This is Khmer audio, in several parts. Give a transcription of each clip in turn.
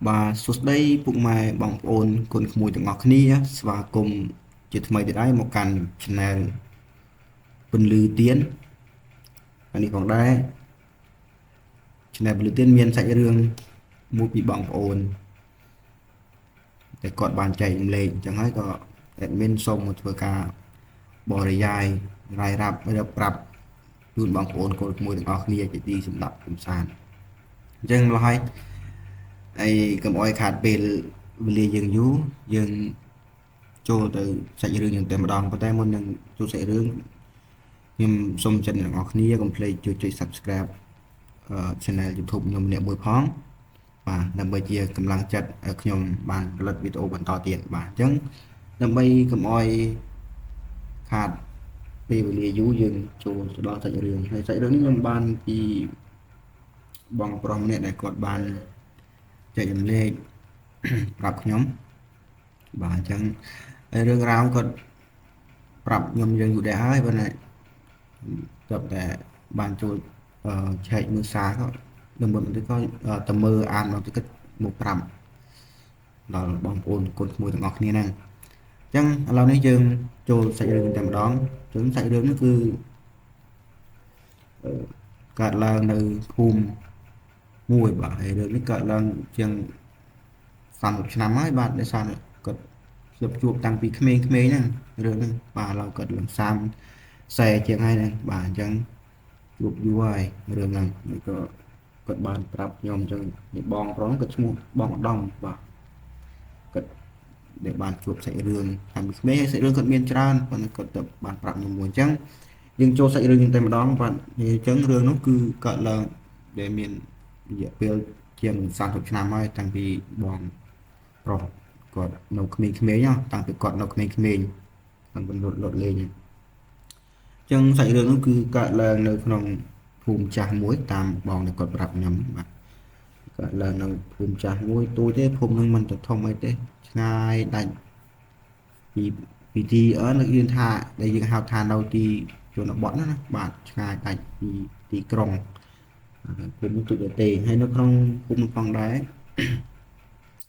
Bà sốt đây bụng mày bỏng ồn con mùi từng ngọt ní và cùng chỉ thay để đấy một căn channel bình lưu tiến anh đi còn đây channel bình lưu tiến miền sạch rương mua bị bỏng ồn để còn bàn chạy lên chẳng hay có admin xong một vừa cả bỏ ra dài rải rạp bây giờ rạp luôn bỏng ồn con mùi từng ngọt ní chỉ đi xâm đập cũng sàn chẳng là hay ai cầm oi khát về về dương dú dương cho từ sạch rương những tên mà đòn có tay môn những cho sạch rương nhưng xong chân là ngọc nia completeជួយ subscribe channel YouTube ខ្ញុំអ្នកមួយផងបាទដើម្បីជាកម្លាំងចិត្តឲ្យខ្ញុំបានផលិតវីដេអូបន្តទៀតបាទអញ្ចឹងដើម្បីកុំឲ្យខាតពេលវេលាយូរយើងចូលទៅដល់សាច់រឿងហើយសាច់រឿងនេះខ្ញុំបានពីបងប្រុសម្នាក់ដែលគាត់បានចែករំលែកប្រាប់ខ្ញុំបាទអញ្ចឹងរឿងរ៉ាវគាត់ប្រាប់ខ្ញុំយើងយូរដែរហើយប៉ុន្តែ tập để bàn chơi chạy mưa xa có đừng một cái có tầm mơ an nó cái một trăm là bóng ồn cột mùi ngọt như này chẳng lâu nay dương trôi chạy đường tầm đón chúng chạy đường nó cứ cả là nơi khum mùi bởi được cái cỡ là chừng sàn một năm ấy bạn để sàn cột chụp chụp tăng bị khmê khmê nè rồi vàเราcột làm sam xe chuyện hay này bạn chẳng chụp vui rồi này có cột bàn tập nhom chân bong rón cột mua bong đồng và cột để bàn chụp sẽ đường làm mấy sẽ đường cột miên tràn và cột tập bàn tập nhom muốn chăng nhưng cho sẽ đường tay mà đón bạn thì chấn đường nó cứ cỡ là để miền địa phương chiêm sang thuộc nam ơi tăng vì bong rồi cột nấu khmê khmê nhá tăng từ cột nấu khmê khmê tăng vẫn lột lột lên chân sạch đường nó cứ cạn là nơi phòng phùm chả muối tam bòn để còn rạp nhắm mà cạn là nơi phùm chả muối tôi thế phùm nâng mình thật thông ấy thế ngay đánh vì thì ở nơi yên tha đây những hào than đâu thì cho nó bỏng nó bạn ngay đánh thì còng cũng tụi để tề hay nó không cũng phong đấy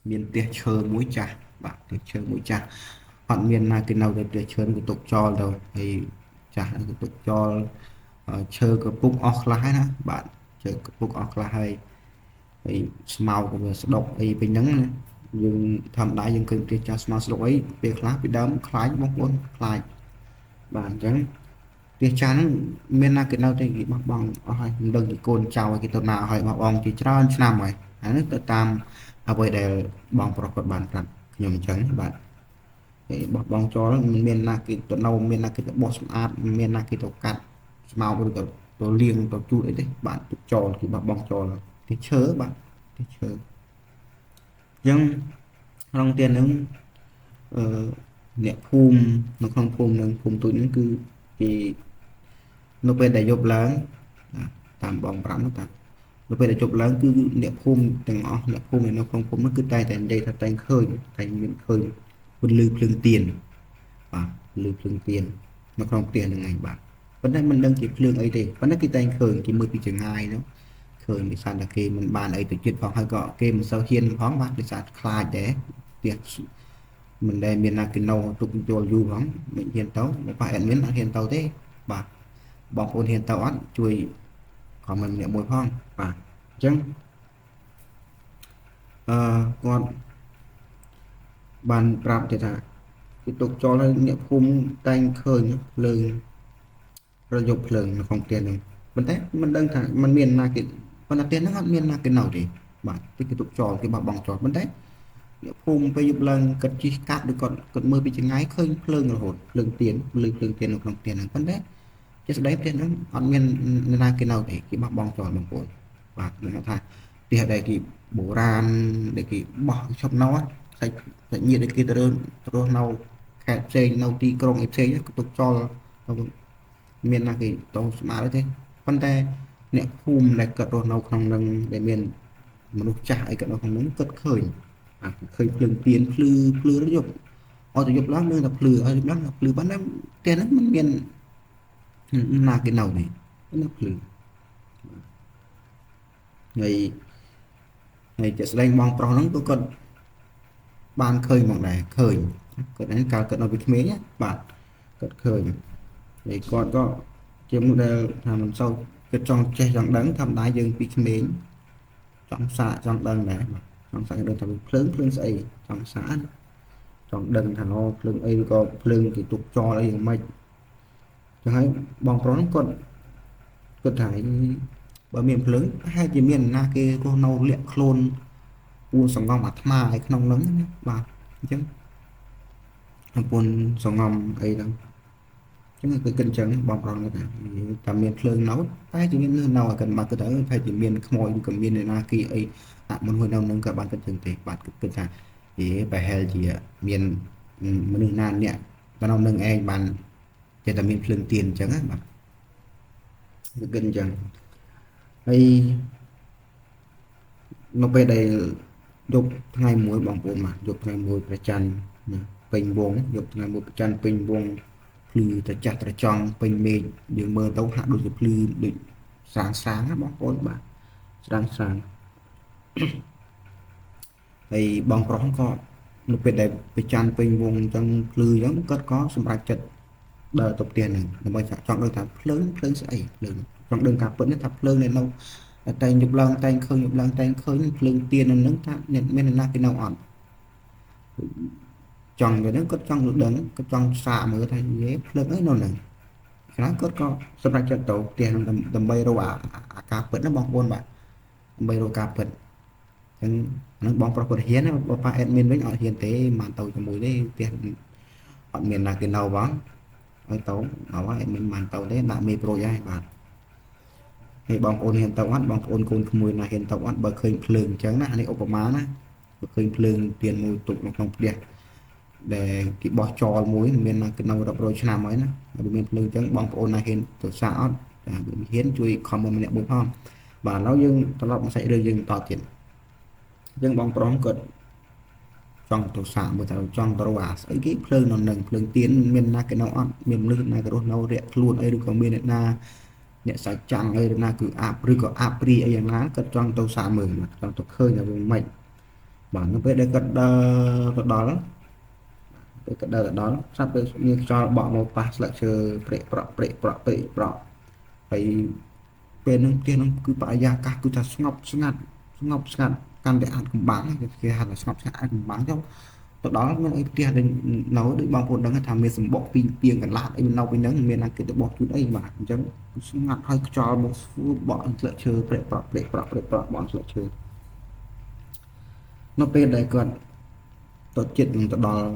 miền tiệt chờ muối chả bạn tiệt chờ muối chả hoặc miền nào cái nào để chờ cái tục cho đâu thì chả cái tục cho chơi cái book offline đó bạn chơi cái book offline hay thì màu của mình đọc thì bên nhấn nhưng thầm đại dân kinh tế cho smart ấy việc lá bị đấm khai bóng quân khai bạn chẳng việc chán miền nào cái nào thì bị mắc bằng hay đừng thì côn chào cái tàu nào hay mắc bằng chỉ cho năm rồi nó tự tam ở đây để bằng pro bạn rằng nhầm chẳng bạn bọc bong cho nó miền nào cái tàu nào miền nào cái boss art miền nào cái tàu cắt màu được tàu liêng tàu chu đấy bạn tự cho thì bọc bong cho là cái chớ bạn cái chớ nhưng long tiền nó nhẹ phùm nó không phùm nó phùm tôi nó cứ thì nó về để chụp lớn tạm bóng rắn nó tạm nó về để chụp lớn cứ nhẹ phùm từng ngõ nhẹ phùm này nó không phùm nó cứ tay thành đây là tay khơi thành miệng khơi bên lưu lương tiền và lưu lương tiền nó không tiền được ngày bạn vấn đề mình đăng ký lương ấy thì vấn đề cái tay khơi thì mới bị chừng ngày đó khơi thì sao là khi mình bàn ấy từ chuyện phòng hay gọi kia mình sau hiên phóng bạn để sao khai để tiền mình đây miền Nam kinh nâu tục cho du lắm mình hiền tấu một phải miếng hiền tấu thế và bọc ôn hiền tấu ăn chui còn mình niệm mùi phong và chân còn bàn rạp thì là tiếp tục cho nó niệm khung tay khơi lưng rồi dục lưng nó không tiền được mình thấy mình đang thả mình miền là cái còn là tiền nó ăn miền là cái nào thì bạn tiếp tục cho cái bảo bằng cho mình thấy phùmไป dục lần cất chi cắt được còn mưa bị chừng ngay khơi lưng là hột lưng tiền nó không tiền là vấn đề chứ đấy tiền nó ăn miền là cái nào để cái bọc bong tròn bằng cồn và nó thay thì ở đây thì bổ ran để cái bỏ trong nó sạch sạch nhiệt để kia tôi nâu khẹt chơi nâu ti krong ép chơi tục cho miền là cái tàu smart đấy thế vấn đề nè phùm này cất đồ nâu không nâng để miền mà nó chạy cái nó không muốn cất khơi khơi lần tiền phư nó dục ở từ dục lắm nên là phư ở dục lắm là phư bán em tiền nó mình miền là cái nào này nó phư ngày ហើយជាក់ស្ដែងបងប្រុសហ្នឹងគាត់បានឃើញមកដែរឃើញគាត់ហ្នឹងកាលគាត់នៅពីក្មេងបាទគាត់ឃើញហើយគាត់ក៏ជាមនុស្សដែលថាមិនសូវគាត់ចង់ចេះចង់ដឹងធម្មតាយើងពីក្មេងចង់សាកចង់ដឹងដែរបាទចង់សាកដឹងថាភ្លើងស្អីចង់សាកចង់ដឹងថាភ្លើងអីឬក៏ភ្លើងគេទុកចោលអីយ៉ាងម៉េចចឹងហើយបងប្រុសហ្នឹងគាត់ថាបើមានភ្លើងប្រហែលជាមានណាគេរស់នៅលាក់ខ្លួនពួនសង្ងំអាត្មាឯក្នុងហ្នឹងបាទអញ្ចឹងពួនសង្ងំអីហ្នឹងអញ្ចឹងគឺគិតអញ្ចឹងបងប្រុសគាត់ថាតែមានភ្លើងនៅតែជាមាននៅឲ្យគាត់មកគាត់ទៅប្រហែលជាមានខ្មោចឬក៏មានអ្នកណាគេអីអមុនមួយនៅហ្នឹងក៏បានគិតអញ្ចឹងទេបាទគិតថាប្រហែលជាមានមនុស្សណាអ្នកក្នុងនឹងឯងបានចេះតែមានភ្លើងទៀនអញ្ចឹងណាបាទគិតអញ្ចឹងហើយនៅពេលដែលយប់ថ្ងៃមួយបងប្អូនបាទយប់ថ្ងៃមួយព្រះច័ន្ទពេញវងយប់ថ្ងៃមួយព្រះច័ន្ទពេញវងភ្លឺត្រចះត្រចង់ពេញមេឃយើងមើលទៅហាក់ដូចជាភ្លឺដូចស្រាងណាបងប្អូនបាទស្រាងហើយបងប្រុសក៏នៅពេលដែលព្រះច័ន្ទពេញវងអញ្ចឹងភ្លឺអញ្ចឹងគាត់ក៏សម្រេចចិត្តដើរទៅផ្ទះហ្នឹងដើម្បីចង់ដឹងថាភ្លើងស្អីភ្លើងចង់ដឹងការពិតថាភ្លើងនៅតែយប់ឡើងតែឃើញយប់ឡើងតែឃើញភ្លើងទៀននៅហ្នឹងថាមានអ្នកណាគេនៅអត់ចង់ទៅហ្នឹងគាត់ចង់ដឹងគាត់ចង់សាកមើលថាយេភ្លើងអីនៅហ្នឹងខ្លះគាត់ក៏សម្រេចចិត្តទៅផ្ទះហ្នឹងដើម្បីរកអាការពិតណាបងប្អូនបាទដើម្បីរកការពិតអញ្ចឹងហ្នឹងបងប្រុសគាត់ហ៊ានណាបើប៉ាអេដមីនវិញអត់ហ៊ានទេមិនទៅជាមួយទេផ្ទះអត់មានណាគេនៅបងឲ្យទៅអត់អេដមីនមិនទៅទេដាក់មេប្រូចហើយបាទហើយបងប្អូនហ៊ានទៅអត់បងប្អូនកូនក្មួយណាហ៊ានទៅអត់បើឃើញភ្លើងអញ្ចឹងណានេះឧបមាណាបើឃើញភ្លើងទៀនមួយទុកនៅក្នុងផ្ទះដែលគេបោះចោលមួយមាននៅរាប់រយឆ្នាំហើយណាបើមានភ្លើងអញ្ចឹងបងប្អូនណាហ៊ានទៅសាកអត់តែហ៊ានជួយខមម្នាក់មួយផងបាទឥឡូវយើងត្រឡប់មកសាច់រឿងយើងបន្តទៀតអញ្ចឹងបងប្រុសគាត់ចង់ទៅសាកមើលទៅចង់ទៅរកអាស្អីគេភ្លើងនៅនឹងភ្លើងទៀនមានណាគេនៅអត់មានមនុស្សណាគេរស់នៅរាក់ខ្លួនអីឬក៏មានអ្នកណាអ្នកសាច់ចាំងអីណាគឺអាប់ឬក៏អាប់ព្រីអីយ៉ាងណាគាត់ចង់ទៅសាកមើលចង់ទៅឃើញថាវាម៉េចបាទនៅពេលដែលគាត់ដើរទៅដល់ស្រាប់តែមានខ្យល់បក់មកប៉ះស្លឹកឈើព្រេកប្រក់ហើយពេលហ្នឹងផ្ទះហ្នឹងគឺបរិយាកាសគឺថាស្ងប់ស្ងាត់កាន់តែអាចកំបាំងគេហៅថាស្ងប់ស្ងាត់អាចកំបាំងចុះទៅដល់មានអីផ្ទះដែលនៅដូចបងប្អូនដឹងថាមានសម្បកពីពីងកន្លះអីនៅពីហ្នឹងមានណាគេទៅបោះជូនអីបាទអញ្ចឹងស្ងាត់ហើយខ្យល់មកស្រួលបក់ស្លឹកឈើព្រេកប្រក់បក់ស្លឹកឈើនៅពេលដែលគាត់ទៅចិត្តនឹងទៅដល់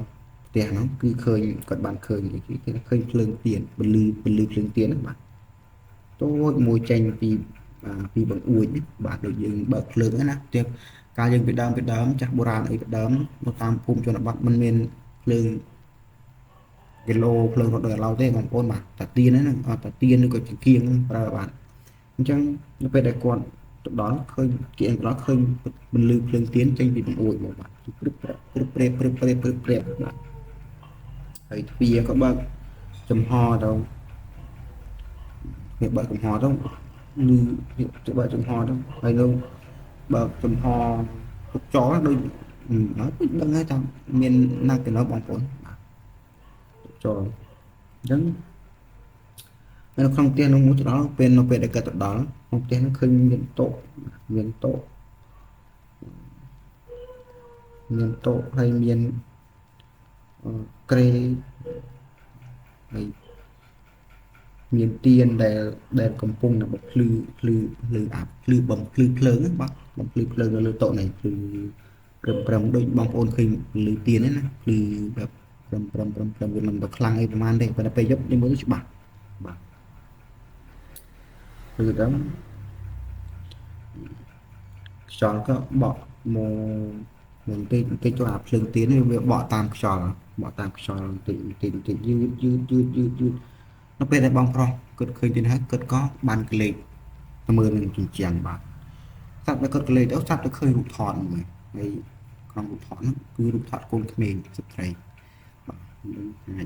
ផ្ទះហ្នឹងគឺឃើញគាត់បានឃើញគេឃើញភ្លើងទៀនពលឺភ្លើងទៀនហ្នឹងបាទតូចមួយចេញពីបង្អួចបាទដូចយើងបើកភ្លើងណាទៀតកាលយើងពីដើមចាស់បុរាណអីពីដើមនៅតាមភូមិជនបទមិនមានភ្លើងគីឡូភ្លើងរត់ដល់ឡៅទេបងប្អូនបាទតាទៀនហ្នឹងអត់តាទៀនឬក៏ជាគៀងប្រើបាទអញ្ចឹងនៅពេលដែលគាត់ទៅដល់ឃើញគៀងដល់ឃើញពលឺភ្លើងទៀនចេញពីបង្អួចមកបាទព្រឹបបាទហើយទ្វារក៏បើកចំហទៅវាបើកចំហទៅទៅបើកចំហទៅហើយនោះបើកចំហទុកចោលដូចអត់ដឹងហើយថាមានណាគេនៅបងប្អូនបាទទុកចោលអញ្ចឹងនៅក្នុងផ្ទះនោះមួយទៅដល់ពេលនៅពេលដែលគាត់ទៅដល់ក្នុងផ្ទះនោះឃើញមានតុហើយមានក្រេហើយមានទៀនដែលកំពុងតែបំភ្លឺបំភ្លឺភ្លើងបាទបំភ្លឺភ្លើងនៅលើតុនេះភ្លឺព្រមដូចបងប្អូនឃើញភ្លឺទៀនណាភ្លឺแบบព្រមវាមិនទៅខ្លាំងអីប្រហែលទេប៉ុន្តែពេលយប់យើងមើលច្បាស់បាទគឺដល់ខ្យល់ក៏បក់មកបន្តិចចូលអាភ្លើងទៀននេះវាបក់តាមខ្យល់បន្តិចយឺតនៅពេលដែលបងប្រុសគាត់ឃើញទៀតហើយគាត់ក៏បានក្លេកទៅមើលនឹងជញ្ជាំងបាទស្រាប់តែគាត់ក្លេកទៅស្រាប់តែឃើញរូបថតមួយហើយក្នុងរូបថតនោះគឺរូបថតកូនក្មេងស្ត្រីបាទ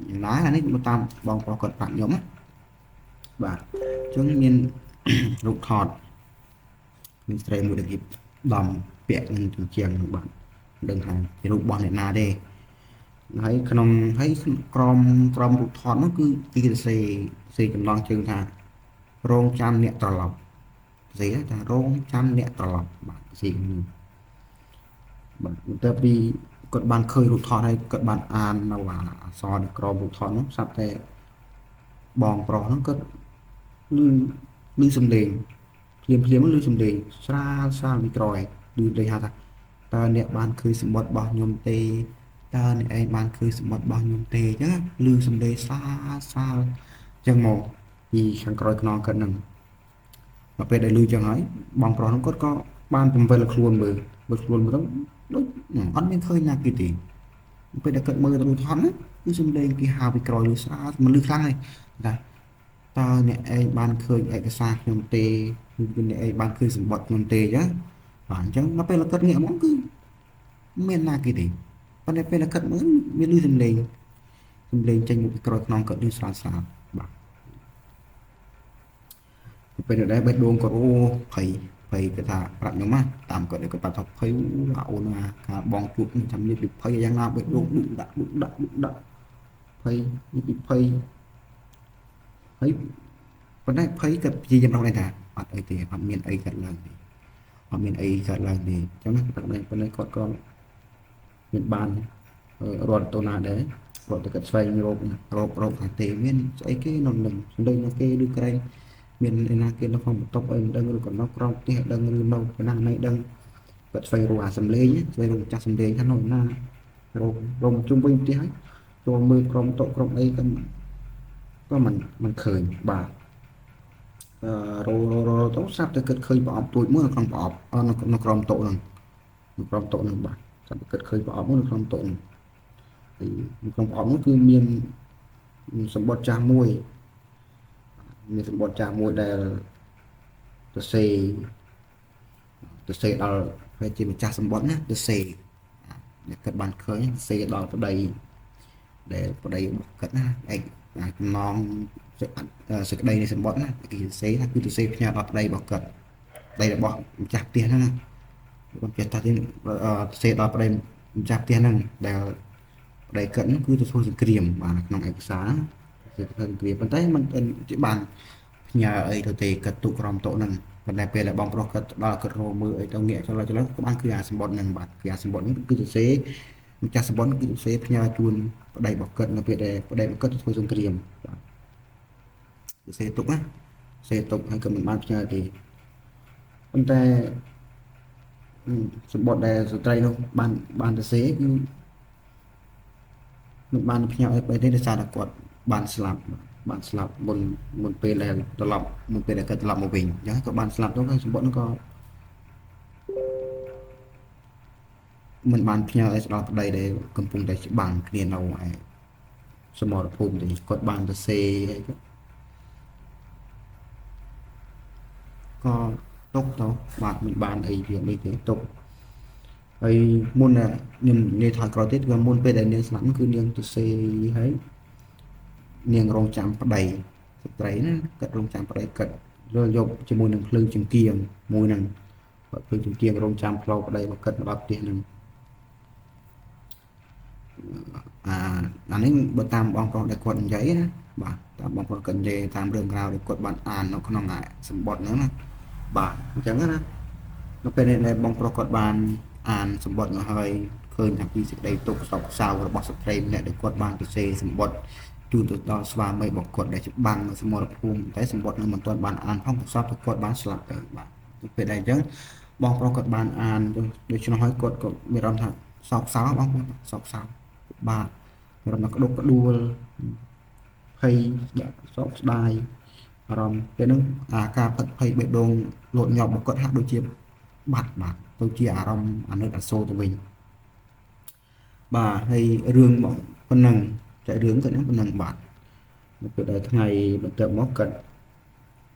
យ៉ាងណាអានេះមកតាមបងប្រុសគាត់ប្រាប់ខ្ញុំណាបាទអញ្ចឹងមានរូបថតមានស្ត្រីមួយដែលគេដំ ពាក់នឹងជាងបាទដឹងថាជារូបរបស់អ្នកណាទេហើយក្នុងហើយក្រមរូបថតនោះគឺគេសេចំណងជើងថារងចាំអ្នកត្រឡប់សេថារងចាំអ្នកត្រឡប់បាទសេនេះបាទបន្ទាប់ពីគាត់បានឃើញរូបថតហើយគាត់បានអាននៅអក្សរនៅក្រមរូបថតនោះស្រាប់តែបងប្រុសហ្នឹងគាត់ឮសំឡេងភ្លាមឮសំឡេងស្រាលពីក្រោយឮលេងហៅថាតើអ្នកបានឃើញសម្បត្តិរបស់ខ្ញុំទេតើអ្នកឯងបានឃើញសម្បត្តិរបស់ខ្ញុំទេអញ្ចឹងឮសំឡេងសាលអញ្ចឹងមកពីខាងក្រោយខ្នងគាត់ហ្នឹងមកពេលដែលឮអញ្ចឹងហើយបងប្រុសហ្នឹងគាត់ក៏បានពង្វិលខ្លួនមើលខ្លួនមើលទៅដូចអត់មានឃើញណាគេទេពេលដែលគាត់មើលទៅថតណាគឺសំឡេងគេហៅពីក្រោយឮស្រាលមិនឮខ្លាំងទេថាតើអ្នកឯងបានឃើញឯកសារខ្ញុំទេឬអ្នកឯងបានឃើញសម្បត្តិខ្ញុំទេអញ្ចឹងបាទអញ្ចឹងមកពេលគាត់ងាកមកគឺមានណាគេទេប៉ុន្តែពេលគាត់មើលមានឮសំឡេងចេញមកពីក្រោយខ្នងគាត់ឮស្រាលបាទពេលដែលបេះដូងគាត់អូភ័យគាត់ថាប្រាប់ខ្ញុំណាតាមគាត់គាត់ប្រាប់ថាភ័យអូនណាការបងជួបចាំនេះពីភ័យយ៉ាងណាបេះដូងឌុកដាក់ភ័យនេះពីភ័យហើយប៉ុន្តែភ័យគាត់ព្យាយាមរកដែរថាអត់អីទេអត់មានអីកើតឡើងទេអត់មានអីកើតឡើងទេអញ្ចឹងប៉ុន្តែគាត់ក៏មានបានរត់ទៅណាដែររត់ទៅកាត់ស្វែងរកថាទេមានស្អីគេនៅនឹងសម្លេងនៅគេឬក្រែងមានឯណាគេនៅក្នុងបន្ទប់អីមិនដឹងឬក៏នៅក្រោមផ្ទះដឹងឬនៅកណ្ដាលណៃដឹងគាត់ស្វែងរកអាសំលេងស្វែងរកចាស់សំលេងថានៅណារកជុំវិញផ្ទះហើយចូលមើលក្រុមតុក្រុមអីក៏មិនឃើញបាទរទៅស្រាប់តែគិតឃើញប្រអប់ទួចមួយនៅក្នុងប្រអប់នៅក្រោមតុហ្នឹងបាទស្រាប់តែគិតឃើញប្រអប់មួយនៅក្នុងតុហ្នឹងហើយនៅក្នុងប្រអប់នោះគឺមានសម្បត្តិចាស់មួយដែលទៅសេដល់ហើយជាម្ចាស់សម្បត្តិណាទៅសេអ្នកគាត់បានឃើញសេដល់ប្តីដែលប្តីរបស់គាត់ណាឯចំណងសេចក្តីនៃសម្បត្តិណាគេសេថាគឺទៅសេផ្ញើដល់ប្តីរបស់គាត់ប្តីរបស់ម្ចាស់ផ្ទះហ្នឹងណាគាត់ចេះថាសេដល់ប្តីម្ចាស់ផ្ទះហ្នឹងដែលប្តីគាត់ហ្នឹងគឺទៅធ្វើសង្គ្រាមបាទក្នុងឯកសារធ្វើសង្គ្រាមប៉ុន្តែมันជាបានផ្ញើអីទៅទេគាត់ទុកក្រោមតុហ្នឹងប៉ុន្តែពេលដែលបងប្រុសគាត់ដល់គាត់រកមើលអីទៅងាកចុះក៏បានគឺអាសម្បត្តិហ្នឹងបាទគឺអាសម្បត្តិហ្នឹងគឺទៅសេម្ចាស់សម្បត្តិគឺសេផ្ញើជូនប្តីរបស់គាត់នៅពេលដែលប្តីរបស់គាត់ធ្វើសង្គ្រាមបាទសេទុកណាសេទុកហើយក៏មិនបានផ្ញើទេប៉ុន្តែសម្បត្តិដែលស្ត្រីនោះបានទៅសេគឺមិនបានផ្ញើឲ្យទេដោយសារតែគាត់បានស្លាប់មុនពេលដែលគាត់ត្រឡប់មកវិញអញ្ចឹងក៏បានស្លាប់ទៅហើយសម្បត្តិនោះក៏មិនបានផ្ញើឲ្យស្ដាប់ប្តីដែលកំពុងតែច្បាំងគ្នានៅឯសមរភូមិទេគាត់បានទៅសេហើយក៏ຕົកទៅបាទមិនបានអីវានេះទេຕົកហើយមុនខ្ញុំនិយាយថយក្រោយទៀតគឺមុនពេលដែលនាងស្លាប់គឺនាងទៅសេហើយនាងរងចាំប្តីស្ត្រីណាគាត់រងចាំប្តីគាត់លើយកជាមួយនឹងភ្លើងចង្កៀងមួយហ្នឹងគាត់ភ្លើងចង្កៀងរងចាំផ្លូវប្តីមកគាត់មកដល់ផ្ទះហ្នឹងអានេះបើតាមបងប្រុសដែលគាត់និយាយណាបាទតាមបងប្រុសគាត់និយាយតាមរឿងរ៉ាវដែលគាត់បានអាននៅក្នុងសម្បត្តិហ្នឹងណាបាទអញ្ចឹងណានៅពេលដែលបងប្រុសគាត់បានអានសម្បត្តិនោះហើយឃើញថាពីសេចក្តីទុក្ខសោកសៅរបស់ស្ត្រីម្នាក់ដែលគាត់បានទៅសេសម្បត្តិជូនទៅដល់ស្វាមីរបស់គាត់ដែលច្បាំងនៅសមរភូមិតែសម្បត្តិនឹងមិនទាន់បានអានផងប្រសពទៅគាត់បានស្លាប់ទៅបាទពេលដែលអញ្ចឹងបងប្រុសគាត់បានអានដូច្នោះហើយគាត់ក៏មានអារម្មណ៍ថាសោកសៅបងប្អូនសោកសៅបាទមានអារម្មណ៍ក្តុកក្តួលភ័យសោកស្ដាយអារម្មណ៍ពេលហ្នឹងការផិតភ័យបេះដូងលោតញាប់របស់គាត់ហាក់ដូចជាបាត់ទៅជាអារម្មណ៍អាណិតអាសូរទៅវិញបាទហើយរឿងប៉ុណ្ណឹងតែរឿងគាត់ហ្នឹងប៉ុណ្ណឹងបាទនៅពេលដែលថ្ងៃបន្ទាប់មកគាត់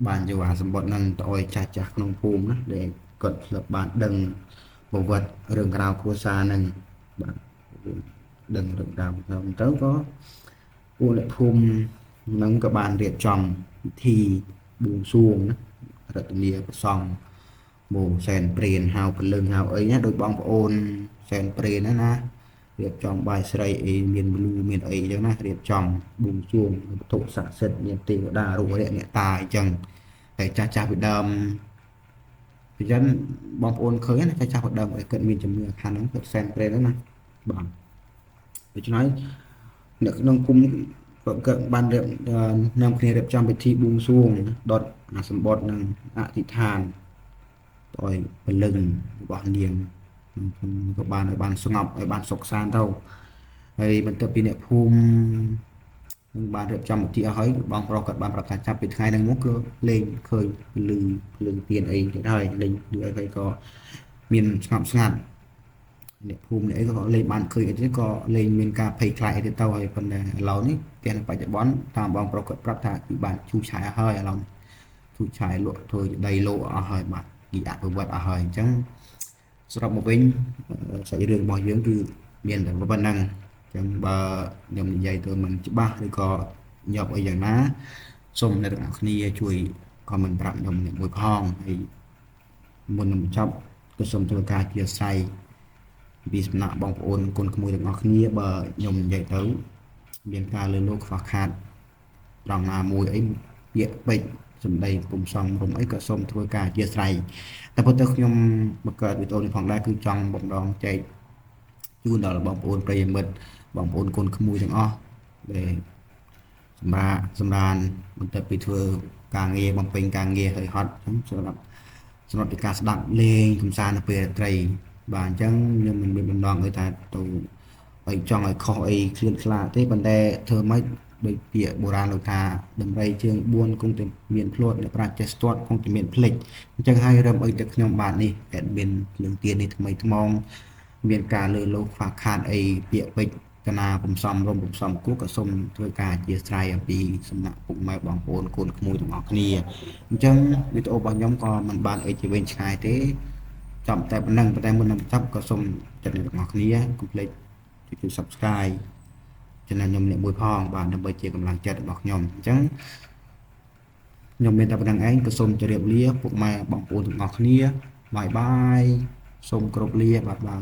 បានយកអាសម្បត្តិហ្នឹងទៅឲ្យចាស់ក្នុងភូមិណាដែលគាត់ធ្លាប់បានដឹងប្រវត្តិរឿងរ៉ាវគ្រួសារហ្នឹងបាទដឹងរឿងរ៉ាវទៅក៏ពួកអ្នកភូមិហ្នឹងក៏បានរៀបចំពិធីបួងសួងណារតនាព្រះសង្ឃ บแซนเปลี่ยนหาวเป็นเรื่องหาวấy nhé đôi bóng ôn sèn เปลี่ยนนะนะเรียบจองใบสไลเอเมียนบลูเมียนเอจังนะเรียบจองบุญช่วงถูกสักเสร็จเมียนตีวดารู้เนี่ยตายจังแต่จ้าไปดำพี่จันบองโอนเคยนะจ้าไปดำไอ้เกิดมีจำเนื้อคันนั้นเกิดแซนเปลี่ยนแล้วนะบางไปช่วยเด็กน้องคุ้มเกิดบ้านเรียบนำเคลียร์เรียบจำไปที่บุญช่วงดอดสมบัติหนึ่งอธิษฐาน rồi bên lưng bọn điền các bạn ở bàn sông ngọc ở bàn sọc san đâu hay bên tập pin đẹp phum bạn được trong một tia hói bằng pro cật bànประกาศจับปิดท้ายในมุกก็เล่นเคยลืมเปลี่ยนเองได้เล่นด้วยใครก็มีนสงับสงัดเนี่ยภูมิเนี่ยก็เล่นบ้านเคยที่ก็เล่นมีการเพย์คลายที่เต้าให้คนเรานี่เปลี่ยนไปจากบอลตามบอลประกาศปรับท่าที่บ้านชูชายให้เราชูชายโลthôi đầy lộให้บ้านกี่อาจประวัติให้จังสำหรับmột bên sẽ đường bao nhiêuคือเมียนแต่ว่าบ้านนั่งจังบ่ยมใหญ่ตัวมันจะบ้าหรือก็ยอบไอ้อย่างน้าส้มในต่างนี้ช่วยก็มันปรับยมเนี่ยมวยพองให้มวลชอบก็ส้มตัวกาเกียร์ใส่บีสนาบองโอนคนขโมยต่างนี้บ่ยมใหญ่ตัวเมียนกาเลยโลกฝากขาดรองนามวยไอ้เปียไปสมได้ปุ่มซองผมไอ้ก็ส้มตัวกาเกียร์ใส่แต่พอตัวยมมาเกิดวิโตในของได้คือจังบ่งดองใจยูนดอลบองโอนไปยังมิดบองโอนคนขโมยต่างอ้อđể sầmมันจะไปทัวร์การเงียบางเป็นการเงียบhơi hot สำหรับการสดับเลงคุมซานเปรตไตรบางจังยังมันเป็นดองngười taตัวไอ้จองไอ้คอไอ้เคลื่อนคลาที่บันไดเธอไม่โดยเปียโบราณเราทาดำไรเชียงบ้วนคงจะเมียนพลวดและปราชสตวดคงจะเมียนเพลกจังให้เริ่มไอ้จากยมบาทนี่แอดเมียนเรื่องเตียนนี่ทำไมทมองเมียนการเลยโลฝากขาดไอ้เปียไปกนาผมซ้อมรวมผมซ้อมกู้กับส้มด้วยการเจียสไตร์ปีสำนักปุ่มไม้บางโอนโคนขโมยตรงออกนี่จังวิดีโอบางย่อมก็มันบานเอจเวนชายเต้จำแต่บันนังแต่มันนำทับกับส้มจัดในตรงออกนี้กุเลยจุด subscribe ฉะนั้นยมเนี่ยมวยพองบานนำไปเจียกำลังจัดบอกยมจังยมเป็นแต่บันนังเองกับส้มจะเรียบเรียบปุ่มไม้บางโอนตรงออกนี้บายบายส้มกรบเรียบบายบาย